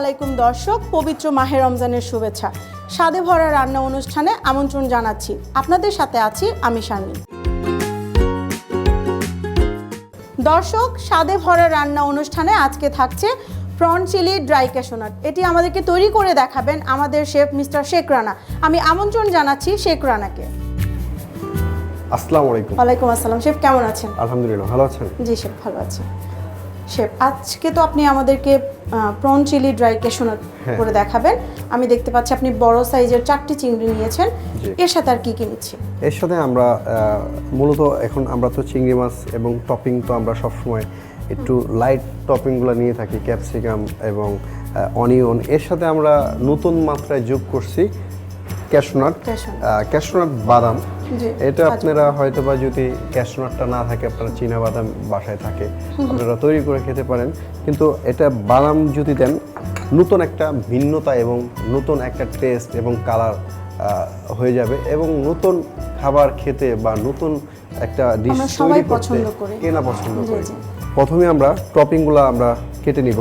আলাইকুম দর্শক, পবিত্র মাহে রমজানের শুভেচ্ছা। স্বাদে ভরা রান্না অনুষ্ঠানে আমন্ত্রণ জানাচ্ছি। আপনাদের সাথে আছি আমি শারমিন। দর্শক, স্বাদে ভরা রান্না অনুষ্ঠানে আজকে থাকছে প্রন চিলি ড্রাই ক্যাশনাট। এটি আমাদেরকে তৈরি করে দেখাবেন আমাদের শেফ মিস্টার শেখ রানা। আমি আমন্ত্রণ জানাচ্ছি শেখ রানাকে। আসসালামু আলাইকুম। ওয়ালাইকুম আসসালাম। শেফ কেমন আছেন? আলহামদুলিল্লাহ, ভালো আছেন? জি শেফ, ভালো আছি। শেফ, আজকে তো আপনি আমাদেরকে প্রন চিলি ড্রাই ক্যাশনাট করে দেখাবেন। আমি দেখতে পাচ্ছি আপনি বড় সাইজের 4টি চিংড়ি নিয়েছেন। এর সাথে আর কি কি নিচ্ছি? এর সাথে আমরা মূলত এখন আমরা তো চিংড়ি মাছ এবং টপিং তো আমরা সবসময় একটু লাইট টপিংগুলো নিয়ে থাকি, ক্যাপসিকাম এবং অনিয়ন। এর সাথে আমরা নতুন মাত্রায় যোগ করছি ক্যাশনাট বাদাম। এটা আপনারা হয়তো বা যদি ক্যাশনাটটা না থাকে, আপনারা চীনা বাদাম বাসায় থাকে, আপনারা তৈরি করে খেতে পারেন। কিন্তু এটা বাদাম যদি দেন, নতুন একটা ভিন্নতা এবং নতুন একটা টেস্ট এবং কালার হয়ে যাবে, এবং নতুন খাবার খেতে বা নতুন একটা ডিশ তৈরি করতে কেনা পছন্দ করে। প্রথমে আমরা টপিংগুলো আমরা কেটে নিব।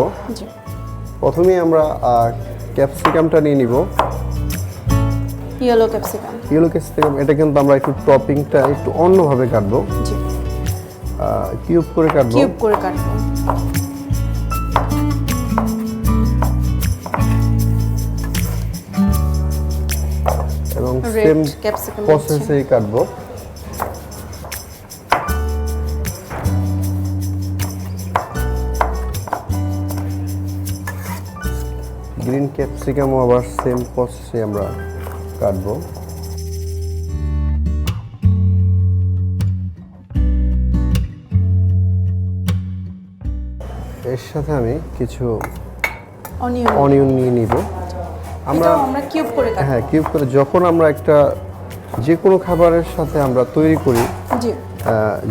প্রথমে আমরা ক্যাপসিকামটা নিয়ে নিব, ইয়েলো ক্যাপসিকাম। এটা কিন্তু আমরা একটু টপিংটা একটু অন্যভাবে কাটবো, কিউব করে কাটবো। এবং সেম প্রসেসেই কাটবো। গ্রিন ক্যাপসিকামও আবার সেম প্রসেসে আমরা কাটবো। এর সাথে আমি কিছু অনিয়ন নিয়ে নিব। আমরা কিউব করে কাটবো। হ্যাঁ, কিউব করে। যখন আমরা একটা যে কোনো খাবারের সাথে আমরা তৈরি করি,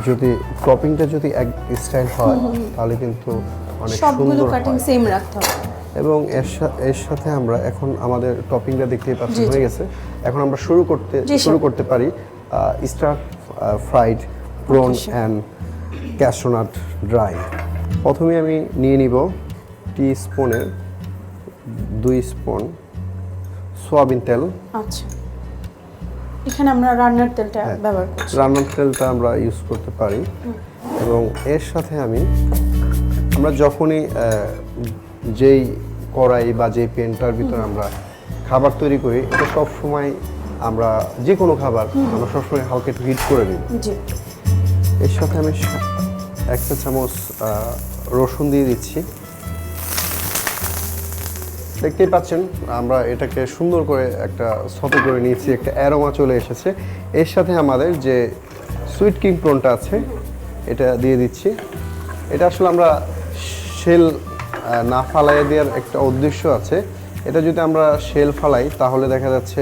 যদি টপিংটা যদি এক স্টাইল হয় তাহলে কিন্তু অনেক সুন্দর হয়। এবং এর সাথে আমরা এখন আমাদের টপিংটা দেখতেই পাচ্ছি হয়ে গেছে। এখন আমরা শুরু করতে পারি star fried prawn and cashew nut dry. প্রথমে আমি নিয়ে নিব টিস্পুনের 2 স্পুন সয়াবিন তেল। আচ্ছা, এখানে আমরা রান্নার তেলটা ব্যবহার করছি। রান্নার তেলটা আমরা ইউজ করতে পারি। এবং এর সাথে আমরা যখনই যেই কড়াই বা যেই প্যানটার ভিতরে আমরা খাবার তৈরি করি, এটা সবসময় আমরা যে কোনো খাবার আমরা সবসময় হালকা একটু হিট করে দিই। এর সাথে আমি 1 চা চামচ রসুন দিয়ে দিচ্ছি। দেখতেই পাচ্ছেন আমরা এটাকে সুন্দর করে একটা সতে করে নিয়েছি, একটা অ্যারোমা চলে এসেছে। এর সাথে আমাদের যে সুইট কিং প্রনটা আছে এটা দিয়ে দিচ্ছি। এটা আসলে আমরা শেল না ফালাইয়ে দেওয়ার একটা উদ্দেশ্য আছে। এটা যদি আমরা শেল ফালাই তাহলে দেখা যাচ্ছে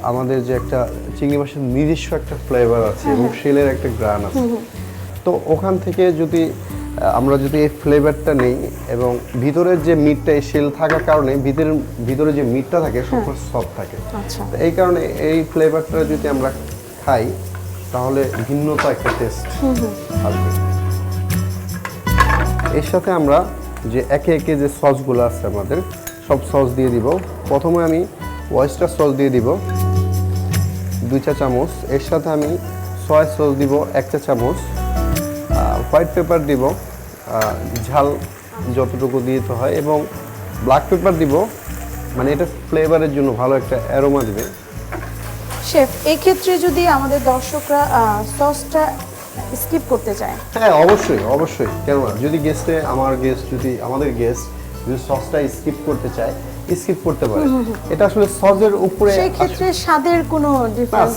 আমাদের যে একটা চিংড়ি মাছের নিজস্ব একটা ফ্লেভার আছে এবং শেলের একটা গ্রান আছে। তো ওখান থেকে যদি আমরা এই ফ্লেভারটা নেই এবং ভিতরের যে মিটটা, এই শেল থাকার কারণে ভিতরে যে মিটটা থাকে সবসময় সফট থাকে। এই কারণে এই ফ্লেভারটা যদি আমরা খাই তাহলে ভিন্নতা একটা টেস্ট আসবে। এর সাথে আমরা যে একে একে যে সসগুলো আছে আমাদের সব সস দিয়ে দিব। প্রথমে আমি ওয়েস্টার সস দিয়ে দিব 2 চা চামচ। এর সাথে আমি সয়া সস দিব 1 চা চামচ। হোয়াইট পেপার দিব, ঝাল যতটুকু দিতে হয়, এবং ব্ল্যাক পেপার দিব, মানে এটা ফ্লেভারের জন্য ভালো একটা অ্যারোমা দেবে। শেফ, এই ক্ষেত্রে যদি আমাদের দর্শকরা সসটা স্কিপ করতে চায়? হ্যাঁ, অবশ্যই। কেন না, যদি আমাদের গেস্ট যদি সসটা স্কিপ করতে চায়, স্কিপ করতে পারে। এটা আসলে সসের উপরে সেই ক্ষেত্রে স্বাদের কোনো ডিফারেন্স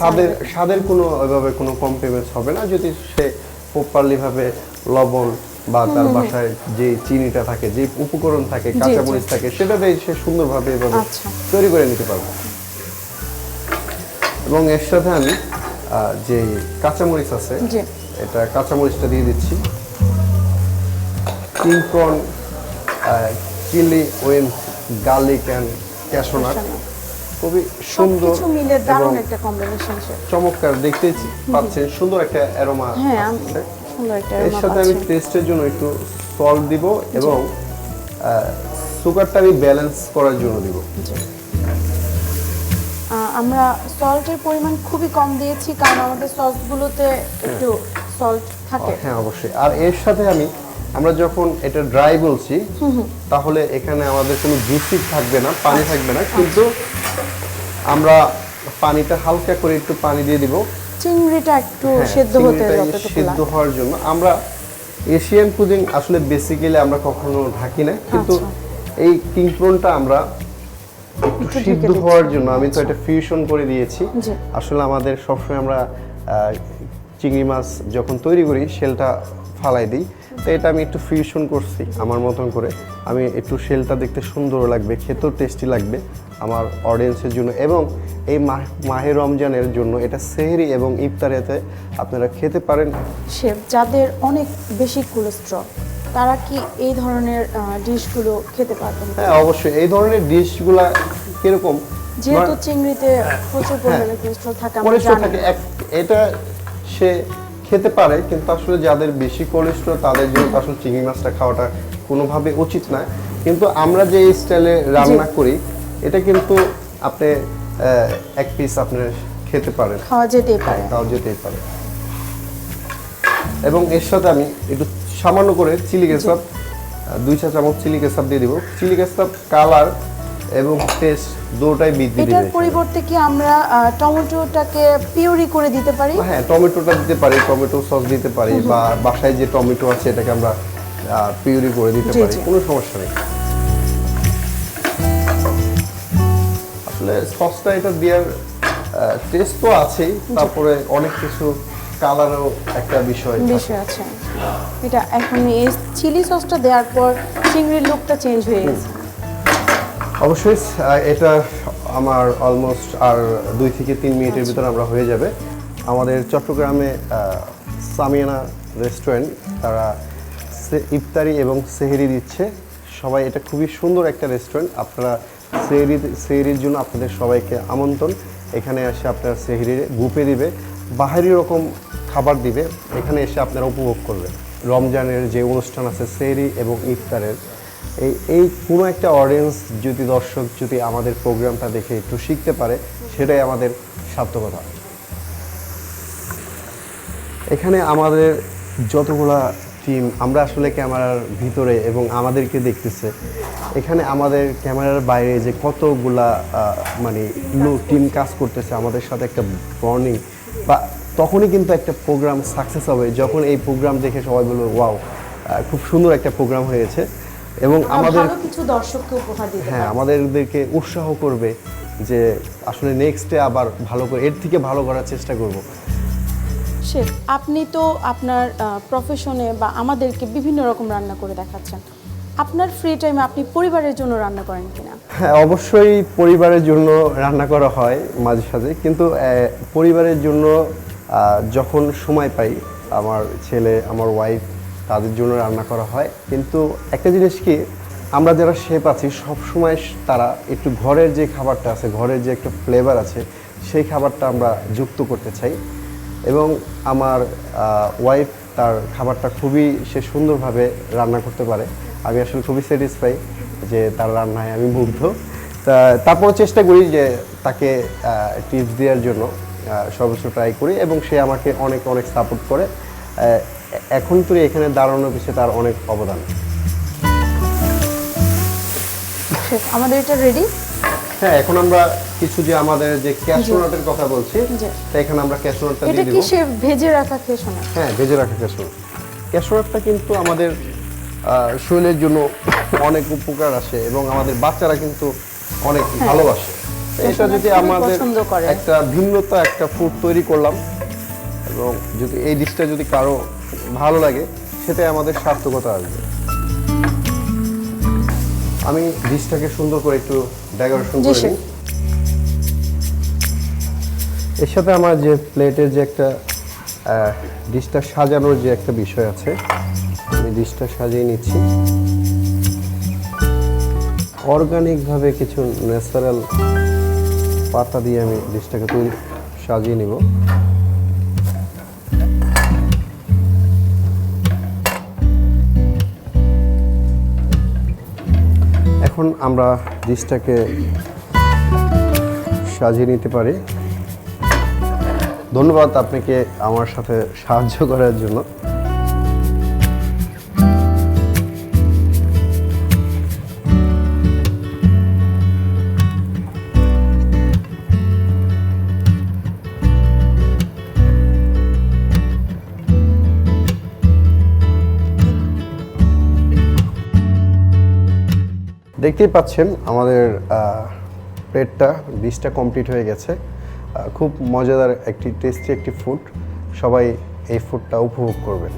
স্বাদের কোনো ওইভাবে কোনো কম্প্রোমাইজ হবে না, যদি সে প্রপারলি ভাবে লবণ বা তার বাসায় যে চিনিটা থাকে, যে উপকরণ থাকে, কাঁচামরিচ থাকে, সেটা দিয়ে সে সুন্দরভাবে এভাবে তৈরি করে নিতে পারবে। এবং এর সাথে আমি যে কাঁচামরিচ আছে, এটা কাঁচামরিচটা দিয়ে দিচ্ছি। King prawn chilli with garlic and cashew nut, খুবই সুন্দর দারুণ একটা কম্বিনেশন। চমৎকার, দেখতে পাচ্ছেন সুন্দর একটা অ্যারোমা। এর সাথে আমি টেস্টের জন্য একটু সল্ট দিব এবং সুগারটা আমি ব্যালেন্স করার জন্য দিব। আমরা সল্টের পরিমাণ খুবই কম দিয়েছি, কারণ আমাদের সসগুলোতে একটু সল্ট থাকে। হ্যাঁ অবশ্যই। আর এর সাথে আমরা যখন এটা ড্রাই বলছি, তাহলে এখানে আমাদের কোনো জুসি থাকবে না, পানি থাকবে না, কিন্তু আমরা পানিটা হালকা করে একটু পানি দিয়ে দিব চিংড়িটা একটু সেদ্ধ হতে সেদ্ধ হওয়ার জন্য। আমরা এশিয়ান কুজিন আসলে বেসিক্যালি আমরা কখনো ঢাকি না, কিন্তু এই কিং প্রনটা আমরা একটু সিদ্ধ হওয়ার জন্য আমি তো এটা ফিউশন করে দিয়েছি। আসলে আমাদের সবসময় আমরা চিংড়ি মাছ যখন তৈরি করি শেলটা ফালাই দিই, তো এটা আমি একটু ফিউশন করছি আমার মতন করে। আমি একটু শেলটা দেখতে সুন্দর লাগবে, খেতেও টেস্টি লাগবে আমার অডিয়েন্সের জন্য, এবং এই মাহে রমজানের জন্য এটা সেহরি এবং ইফতারেতে আপনারা খেতে পারেন। শেফ, যাদের অনেক বেশি কোলেস্ট্রল তারা কি এই ধরনের ডিশগুলো খেতে পারবেন? হ্যাঁ অবশ্যই। এই ধরনের ডিশগুলা কিরকম, যেহেতু চিংড়িতে প্রচুর পরিমাণে কোলেস্ট্রল থাকে, আমরা জানি এটা সে খেতে পারে, কিন্তু আসলে যাদের বেশি কোলেস্ট্রল তাদের জন্য আসলে চিংড়ি মাছটা খাওয়াটা কোনোভাবে উচিত না। কিন্তু আমরা যে স্টাইলে রান্না করি এটা কিন্তু আপনি এক পিস আপনি খেতে পারেন, খাওয়া যেতেই পারে। এবং এর সাথে আমি একটু সামান্য করে চিলি কেচাপ, 2 চা চামচ চিলি কেচাপ দিয়ে দিব। চিলি কেচাপ কালার এবং টেস্ট দুটোই বৃদ্ধি দিবে। এটার পরিবর্তে কি আমরা টমেটোটাকে পিউরি করে দিতে পারি? হ্যাঁ, টমেটোটা দিতে পারি, টমেটো সস দিতে পারি, বা বাসায় যে টমেটো আছে এটাকে আমরা পিউরি করে দিতে পারি, কোনো সমস্যা নেই। আসলে সসটা এটা দেওয়ার টেস্ট তো আছেই, তারপরে অনেক কিছু কালারও একটা বিষয় আছে। এটা এখন এই চিলি সসটা দেওয়ার পর চিংড়ির লুকটা চেঞ্জ হয়ে গেছে। অবশ্যই এটা আমার অলমোস্ট আর 2 থেকে 3 মিনিটের ভিতরে আমরা হয়ে যাবে। আমাদের চট্টগ্রামে সামিয়ানা রেস্টুরেন্ট, তারা ইফতারি এবং সেহরি দিচ্ছে। সবাই, এটা খুবই সুন্দর একটা রেস্টুরেন্ট। আপনারা সেহরির জন্য আপনাদের সবাইকে আমন্ত্রণ। এখানে এসে আপনারা সেহরি বুফে দিবে, বাহারি রকম খাবার দিবে, এখানে এসে আপনারা উপভোগ করবেন। রমজানের যে অনুষ্ঠান আছে সেহরি এবং ইফতারের, এই কোনো একটা অডিয়েন্স যদি, দর্শক যদি আমাদের প্রোগ্রামটা দেখে একটু শিখতে পারে, সেটাই আমাদের সার্থকতা। এখানে আমাদের যতগুলা টিম, আমরা আসলে ক্যামেরার ভিতরে এবং আমাদেরকে দেখতেছে, এখানে আমাদের ক্যামেরার বাইরে যে কতগুলা মানে টিম কাজ করতেছে আমাদের সাথে, একটা বর্নিং, বা তখনই কিন্তু একটা প্রোগ্রাম সাকসেস হবে যখন এই প্রোগ্রাম দেখে সবাই বলবে ওয়াও, খুব সুন্দর একটা প্রোগ্রাম হয়েছে, এবং আমাদের কিছু দর্শককে উপহার দিতে হ্যাঁ আমাদেরকে উৎসাহ করবে যে আসলে নেক্সটে আবার ভালো করে, এর থেকে ভালো করার চেষ্টা করব। শেফ, আপনি তো আপনার প্রফেশনে বা আমাদেরকে বিভিন্ন রকম রান্না করে দেখাচ্ছেন, আপনার ফ্রি টাইমে আপনি পরিবারের জন্য রান্না করেন কিনা? হ্যাঁ অবশ্যই পরিবারের জন্য রান্না করা হয় মাঝে সাঝে, কিন্তু পরিবারের জন্য যখন সময় পাই, আমার ছেলে, আমার ওয়াইফ, তাদের জন্য রান্না করা হয়। কিন্তু একটা জিনিস কি, আমরা যারা শেফ আছি সবসময় তারা একটু ঘরের যে খাবারটা আছে, ঘরের যে একটা ফ্লেভার আছে, সেই খাবারটা আমরা যুক্ত করতে চাই। এবং আমার ওয়াইফ, তার খাবারটা খুবই সে সুন্দরভাবে রান্না করতে পারে। আমি আসলে খুবই স্যাটিসফাই যে তার রান্নায় আমি মুগ্ধ। তারপর চেষ্টা করি যে তাকে টিপস দেওয়ার জন্য, সর্বোচ্চ ট্রাই করি, এবং সে আমাকে অনেক অনেক সাপোর্ট করে। এখন তো এখানে দাঁড়ানোর পিছিয়ে তার অনেক অবদান। আমাদের এটা রেডি। হ্যাঁ, এখন আমরা কিছু যে আমাদের যে ক্যাশিউ নাটের কথা বলছি, তাই এখানে আমরা ক্যাশিউ নাটটা দিয়ে দেব। এটা কি সে ভেজে রাখা ক্যাশিউ নাট? হ্যাঁ, ভেজে রাখা ক্যাশিউ নাট। ক্যাশিউ নাটটা কিন্তু আমাদের শরীরের জন্য অনেক উপকার আসে, এবং আমাদের বাচ্চারা কিন্তু অনেক ভালোবাসে। এটা যদি আমাদের একটা ভিন্নতা, একটা ফুড তৈরি করলাম, এবং যদি এই ডিশটা যদি কারো ভালো লাগে, সেটাই আমাদের সার্থকতা আসবে। আমি ডিশটাকে সুন্দর করে একটু ডেকোরেশন করে নিই। এর সাথে আমার যে প্লেটের যে একটা ডিশটা সাজানোর যে একটা বিষয় আছে, আমি ডিশটা সাজিয়ে নিচ্ছি। অর্গানিকভাবে কিছু ন্যাচারাল পাতা দিয়ে আমি ডিশটাকে সাজিয়ে নিব। এখন এখন আমরা ডিশটাকে সাজিয়ে নিতে পারি। ধন্যবাদ আপনাকে আমার সাথে সাহায্য করার জন্য। দেখতেই পাচ্ছেন আমাদের প্লেটটা ডিশটা কমপ্লিট হয়ে গেছে। খুব মজাদার একটি টেস্টি একটি ফুড, সবাই এই ফুডটা উপভোগ করবেন।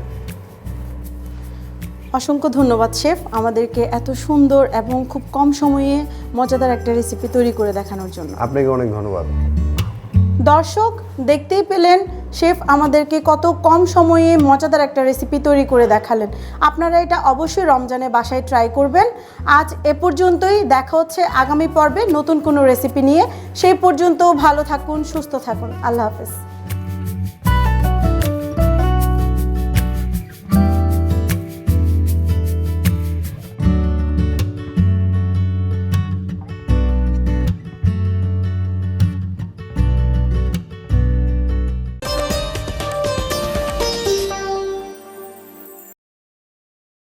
অসংখ্য ধন্যবাদ শেফ, আমাদেরকে এত সুন্দর এবং খুব কম সময়ে মজাদার একটা রেসিপি তৈরি করে দেখানোর জন্য। আপনাকে অনেক ধন্যবাদ। দর্শক দেখতেই পেলেন শেফ আমাদেরকে কত কম সময়ে মজাদার একটা রেসিপি তৈরি করে দেখালেন। আপনারা এটা অবশ্যই রমজানে বাসায় ট্রাই করবেন। আজ এ পর্যন্তই, দেখা হচ্ছে আগামী পর্বে নতুন কোনো রেসিপি নিয়ে। সেই পর্যন্ত ভালো থাকুন, সুস্থ থাকুন। আল্লাহ হাফেজ।